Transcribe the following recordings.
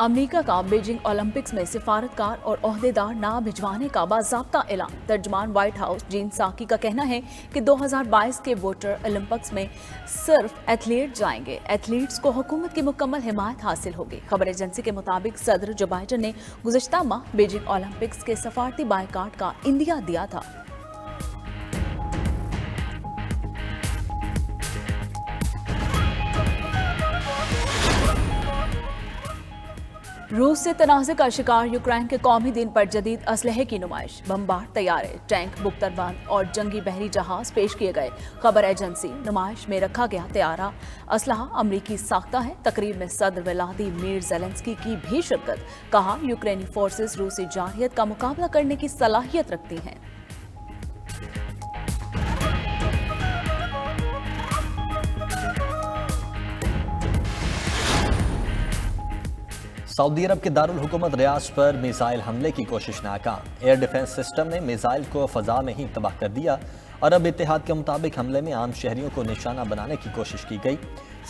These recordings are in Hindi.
अमेरिका का बीजिंग ओलंपिक्स में सिफारतकार और ओहदेदार ना भिजवाने का बाज़ाब्ता ऐलान। तर्जुमान व्हाइट हाउस जीन साकी का कहना है कि 2022 के वोटर ओलंपिक्स में सिर्फ एथलीट जाएंगे। एथलीट्स को हुकूमत की मुकम्मल हिमायत हासिल होगी। खबर एजेंसी के मुताबिक सदर जो बाइडन ने गुज़िश्ता माह बीजिंग ओलंपिक्स के सफारती बायकाट का इंदिया दिया था। रूस से तनाज़े का शिकार यूक्रेन के कौमी दिन पर जदीद असलहे की नुमाइश। बमबार तैयारे, टैंक, बुख्तरबंद और जंगी बहरी जहाज पेश किए गए। खबर एजेंसी नुमाइश में रखा गया तैयारा असलहा अमरीकी साख्ता है। तकरीब में सदर व्लादिमीर ज़ेलेंस्की की भी शिरकत। कहा, यूक्रेनी फोर्सेस रूसी जारहियत का मुकाबला करने की सलाहियत रखती हैं। सऊदी अरब के दारुल हुकूमत रियाज पर मिसाइल हमले की कोशिश नाकाम। एयर डिफेंस सिस्टम ने मिसाइल को फजा में ही तबाह कर दिया। अरब इत्तेहाद के मुताबिक हमले में आम शहरियों को निशाना बनाने की कोशिश की गई।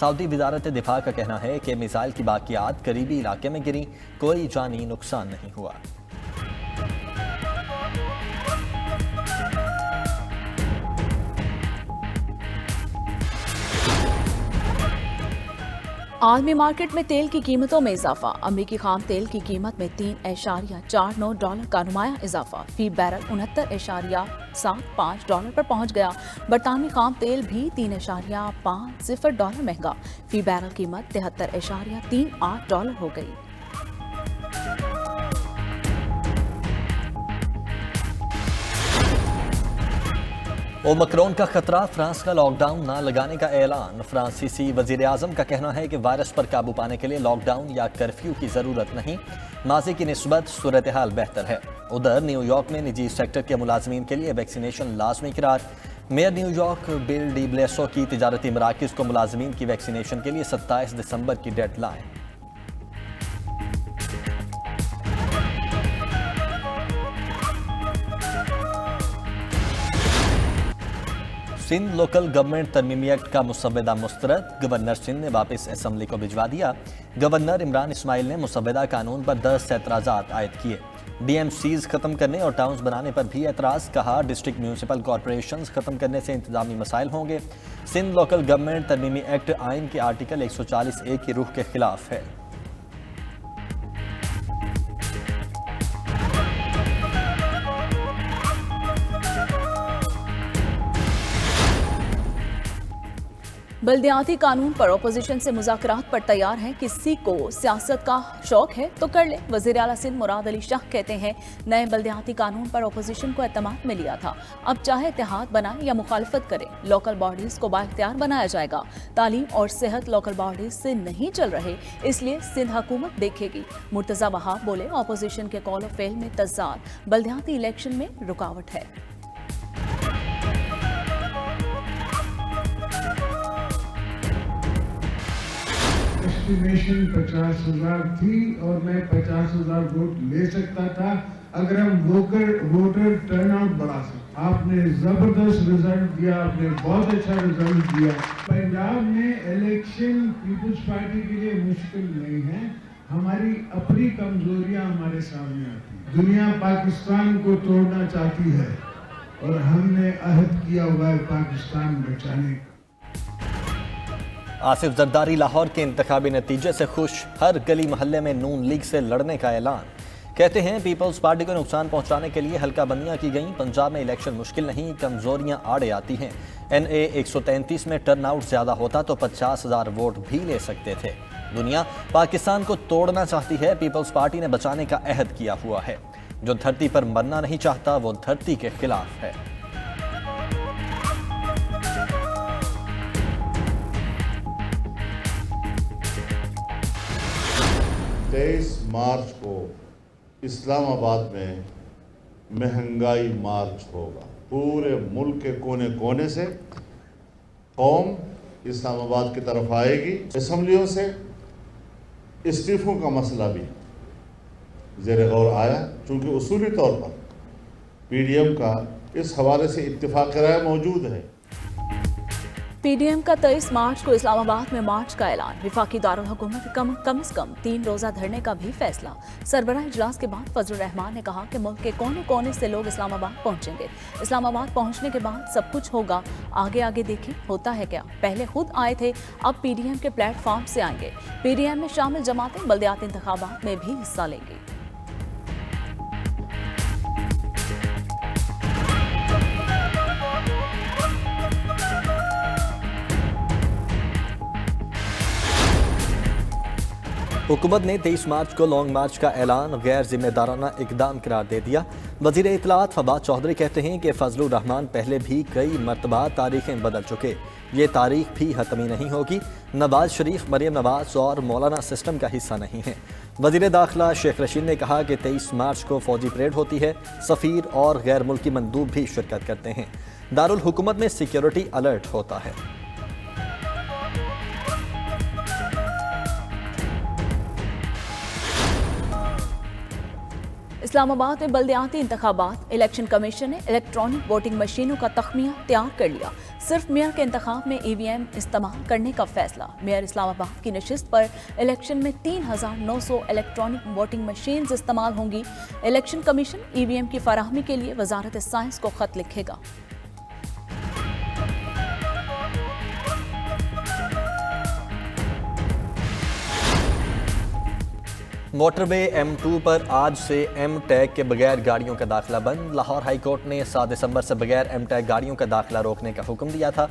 सऊदी वजारत दिफा का कहना है कि मिसाइल की बाकियात करीबी इलाके में गिरी, कोई जानी नुकसान नहीं हुआ। आलमी मार्केट में तेल की कीमतों में इजाफा। अमरीकी खाम तेल की कीमत में $3.49 का नुमाया इजाफा। फी बैरल $69.75 पर पहुंच गया। बरतानवी खाम तेल भी $3.50 महंगा। फी बैरल कीमत $73.38 हो गई। ओमिक्रॉन का खतरा, फ्रांस का लॉकडाउन ना लगाने का ऐलान। फ्रांसीसी वजीर आजम का कहना है कि वायरस पर काबू पाने के लिए लॉकडाउन या कर्फ्यू की जरूरत नहीं। माजी की निस्बत सूरत हाल बेहतर है। उधर न्यूयॉर्क में निजी सेक्टर के मुलाजमीन के लिए वैक्सीनेशन लाजमी करार। मेयर न्यूयॉर्क बिल डी ब्लेसो की तिजारती मराकिज को मुलाजमीन की वैक्सीनेशन के लिए 27 दिसंबर की डेडलाइन। सिंध लोकल गवर्नमेंट तरमीमी एक्ट का मुसव्वदा मुस्तरद। गवर्नर सिंध ने वापस असम्बली को भिजवा दिया। गवर्नर इमरान इस्माइल ने मुसव्वदा कानून पर 10 एतराज़ात आयद किए। DMCs खत्म करने और टाउन्स बनाने पर भी एतराज़। कहा, डिस्ट्रिक्ट म्यूनसिपल कॉरपोरेशंस खत्म करने से इंतजामी मसाइल होंगे। सिंध लोकल गवर्नमेंट तरमीमी एक्ट आइन के आर्टिकल 140A की रूह के खिलाफ है। बल्दियाती कानून पर अपोजिशन से मुज़ाकरात पर तैयार हैं। किसी को सियासत का शौक है तो कर ले। वज़ीर आला सिंध मुराद अली शाह कहते हैं, नए बल्दियाती कानून पर अपोजिशन को एतमाद में लिया था। अब चाहे इत्तेहाद बनाए या मुखालफत करे, लोकल बॉडीज को बाइख्तियार बनाया जाएगा। तालीम और सेहत लोकल बॉडीज से नहीं चल रहे, इसलिए सिंध हुकूमत देखेगी। मुर्तज़ा वहाब बोले, अपोजिशन के कॉल ऑफ फेल में तज़ाद बल्दियाती इलेक्शन में रुकावट है। एस्टिमेशन 50,000 थी और मैं 50,000 वोट ले सकता था अगर हम वोटर टर्नआउट बढ़ा सकते। आपने जबरदस्त रिजल्ट दिया, आपने बहुत अच्छा रिजल्ट दिया। पंजाब में इलेक्शन पीपल्स पार्टी के लिए मुश्किल नहीं है। हमारी अपनी कमजोरियां हमारे सामने आती हैं। दुनिया पाकिस्तान को तोड़ना चाहती है और हमने अहद किया हुआ है पाकिस्तान बचाने का। आसिफ जरदारी लाहौर के इंतखाबी नतीजे से खुश। हर गली मोहल्ले में नून लीग से लड़ने का ऐलान। कहते हैं, पीपल्स पार्टी को नुकसान पहुंचाने के लिए हल्का बंदियां की गई। पंजाब में इलेक्शन मुश्किल नहीं, कमजोरियां आड़े आती हैं। NA 133 में टर्नआउट ज्यादा होता तो 50,000 वोट भी ले सकते थे। दुनिया पाकिस्तान को तोड़ना चाहती है, पीपल्स पार्टी ने बचाने का अहद किया हुआ है। जो धरती पर मरना नहीं चाहता वो धरती के खिलाफ है। 23 मार्च को इस्लामाबाद में महंगाई मार्च होगा। पूरे मुल्क के कोने कोने से कौम इस्लामाबाद की तरफ आएगी। असम्बलियों से इस्तीफों का मसला भी ज़ेर गौर आया, चूँकि उसूली तौर पर PDM का इस हवाले से इत्तिफाक राय मौजूद है। पीडीएम का 23 मार्च को इस्लामाबाद में मार्च का ऐलान। वफाकी दारुल हुकूमत कम से कम 3 रोजा धरने का भी फैसला। सरबराह इजलास के बाद फजलुर रहमान ने कहा कि मुल्क के कोने कोने से लोग इस्लामाबाद पहुंचेंगे। इस्लामाबाद पहुंचने के बाद सब कुछ होगा। आगे आगे देखें होता है क्या। पहले खुद आए थे, अब पीडीएम के प्लेटफॉर्म से आएंगे। पीडीएम में शामिल जमातें बल्दियाती इंतखाबात में भी हिस्सा लेंगी। हुकूमत ने 23 मार्च को लॉन्ग मार्च का ऐलान गैर जिम्मेदाराना इकदाम करार दे दिया। वज़ीर इत्तलात फवाद चौधरी कहते हैं कि फजलुर रहमान पहले भी कई मरतबा तारीखें बदल चुके, ये तारीख भी हतमी नहीं होगी। नवाज शरीफ मरियम नवाज और मौलाना सिस्टम का हिस्सा नहीं है। वज़ीर दाखिला शेख रशीद ने कहा कि 23 मार्च को फौजी परेड होती है, सफ़ीर और गैर मुल्की मंदूब भी शिरकत करते हैं। दारुल हुकूमत में सिक्योरिटी अलर्ट होता है। इस्लामाबाद में बल्दियाती इंतखाबात। इलेक्शन कमीशन ने इलेक्ट्रॉनिक वोटिंग मशीनों का तख्मिया तैयार कर लिया। सिर्फ मेयर के इंतखाब में ईवीएम इस्तेमाल करने का फैसला। मेयर इस्लामाबाद की नशिस्त पर इलेक्शन में 3900 इलेक्ट्रॉनिक वोटिंग मशीन इस्तेमाल होंगी। इलेक्शन कमीशन ईवीएम की फराहमी के लिए वजारत साइंस को खत लिखेगा। मोटरवे M2 पर आज से M टैग के बगैर गाड़ियों का दाखिला बंद। लाहौर हाई कोर्ट ने 7 दिसंबर से बगैर M टैग गाड़ियों का दाखिला रोकने का हुक्म दिया था।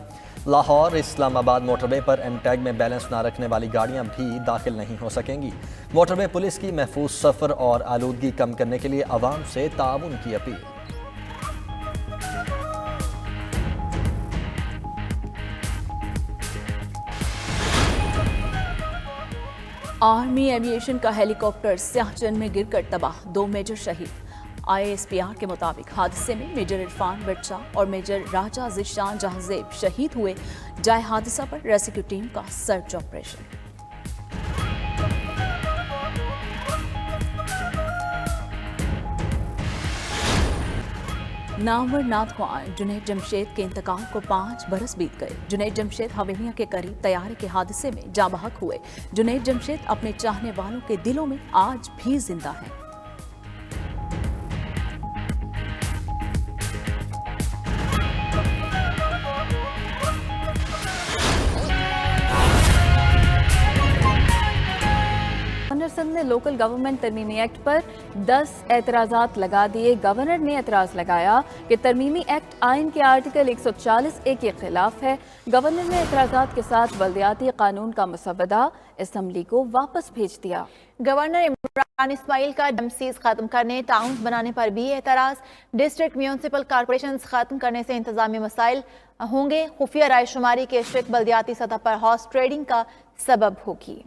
लाहौर इस्लामाबाद मोटरवे पर M टैग में बैलेंस ना रखने वाली गाड़ियां भी दाखिल नहीं हो सकेंगी। मोटरवे पुलिस की महफूज सफ़र और आलूदगी कम करने के लिए अवाम से ताउन की अपील। आर्मी एविएशन का हेलीकॉप्टर सियाचिन में गिरकर तबाह, 2 मेजर शहीद। ISPR के मुताबिक हादसे में मेजर इरफान बच्चा और मेजर राजा जिशान जहाजेब शहीद हुए। जाए हादसा पर रेस्क्यू टीम का सर्च ऑपरेशन। नामवर नाथख्वान जुनैद जमशेद के इंतकाल को 5 बरस बीत गए। जुनैद जमशेद हवेलियां के करीब तैयारे के हादसे में जाँ बहक हुए। जुनैद जमशेद अपने चाहने वालों के दिलों में आज भी जिंदा हैं। गवर्नर सिंध ने लोकल गवर्नमेंट तरमीमी एक्ट पर 10 एतराज़ात लगा दिए। गवर्नर ने एतराज़ लगाया कि तरमीमी एक्ट आइन के आर्टिकल 140A के खिलाफ है। गवर्नर ने एतराज़ात के साथ बल्दियाती कानून का मसवदा असम्बली को वापस भेज दिया। गवर्नर इमरान इस्माइल का डमसीज खत्म करने, टाउन बनाने पर भी एतराज़। डिस्ट्रिक्ट म्यूनसिपल कॉरपोरेशन खत्म करने से इंतजामी मसाइल होंगे। खुफिया राय शुमारी के इश्तिक बल्दियाती सतह पर हॉर्स ट्रेडिंग का सबब होगी।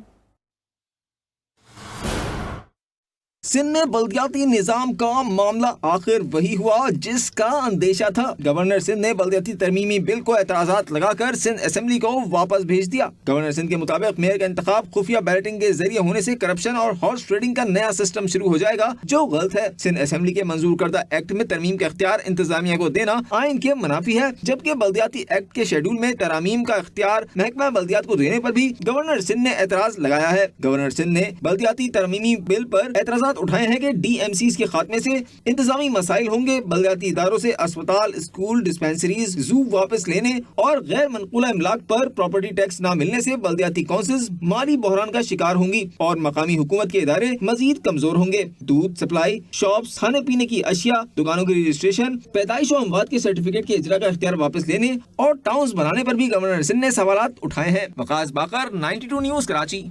सिंध में बल्दियाती निजाम का मामला आखिर वही हुआ जिसका अंदेशा था। गवर्नर सिंध ने बल्दियाती तरमीमी बिल को एतराज़ात लगाकर सिंध असेंबली को वापस भेज दिया। गवर्नर सिंध के मुताबिक मेयर का इंतखाब खुफिया बैलेटिंग के जरिए होने से करप्शन और हॉर्स ट्रेडिंग का नया सिस्टम शुरू हो जाएगा, जो गलत है। सिंध असेंबली के मंजूर करदा एक्ट में तरमीम का इख्तियार इंतजामिया को देना आइन के मुनाफी है, जबकि बल्दियाती एक्ट के शेड्यूल में तरामीम का इख्तियार महकमा बल्दियात को देने पर भी गवर्नर सिंध ने एतराज लगाया है। गवर्नर सिंध ने बल्दियाती तरमीमी बिल पर एतराज़ात उठाए हैं कि DMCs के खात्मे से इंतजामी मसाइल होंगे। बल्दियाती इदारों से अस्पताल, स्कूल, डिस्पेंसरीज, जू वापस लेने और गैर मनकूला इमलाक पर प्रॉपर्टी टैक्स न मिलने से बल्दियाती काउंसिल्स माली बहरान का शिकार होंगी और मकामी हुकूमत के इदारे मजीद कमजोर होंगे। दूध सप्लाई, शॉप्स, खाने पीने की अशिया, दुकानों की रजिस्ट्रेशन, पैदाइश और अमवात के सर्टिफिकेट के इजरा का इख्तियार वापस लेने और टाउन्स बनाने पर भी गवर्नर सिंध ने सवालात उठाए हैं। वकास बाकर, 92 न्यूज़, कराची।